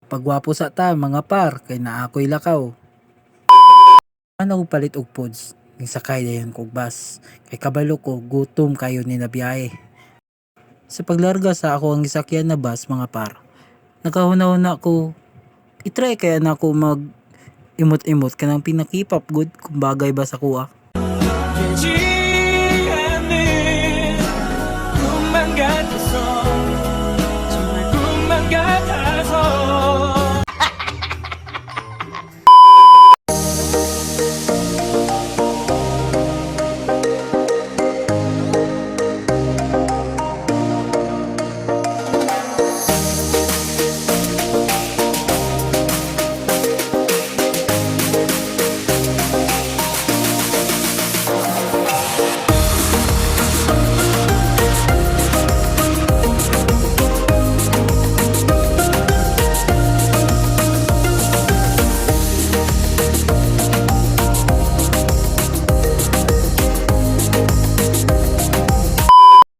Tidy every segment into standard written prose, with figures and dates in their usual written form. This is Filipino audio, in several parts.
Pagwapo sa ta mga par, kay naakoy lakaw. Ano palit og pods, ning sakay dayon kog bus. Kay kabalo ko, gutom kayo ni nabiyahe. Sa paglarga sa ako ang gisakyan na bus mga par, nakahuna-huna ko, itry kaya na ako mag imot-imot kanang pinakipap good kung bagay ba sa kuha.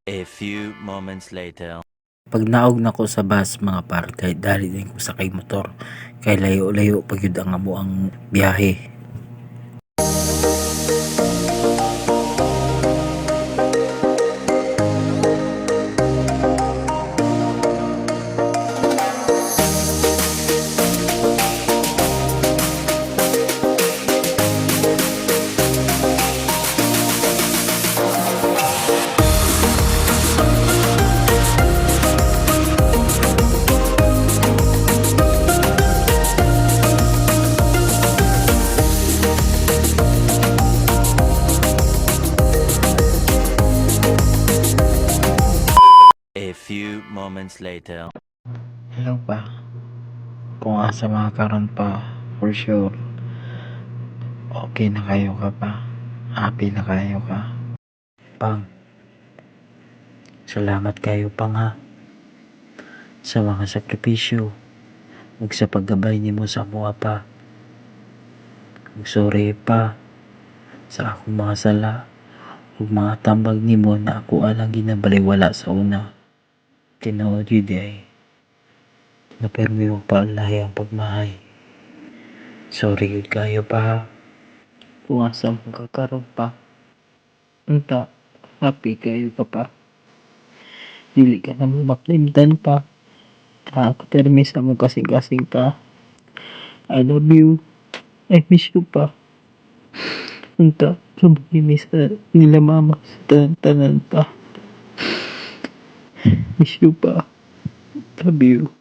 A few moments later. Pag naog na ko sa bus mga par, kay dali din ko sakay motor, kay layo-layo pag yun ang amo ang biyahe. A few moments later. Hello pa. Kung asa mga karon pa, for sure, okay na kayo ka pa. Happy na kayo ka. Pang, salamat kayo pang ha. Sa mga sakripisyo, ug sa paggabay nimo sa mga pa. Ug sorry pa sa akong mga sala ug mga tambag nimo na ako alang ginabaliwala sa una. Tinuod yun ay napermi mo pa lahi ang pagmahay. Sorry yun kayo pa ha. Kung asa mong kakaroon pa. Unta, happy kayo ka pa. Dili ka na mo maklimtan pa. Ako termi sa mo kasing-kasing pa. I love you. I miss you pa. Unta, sumugimi sa nila mama sa tanan-tanan pa. Miss you pa. Love you.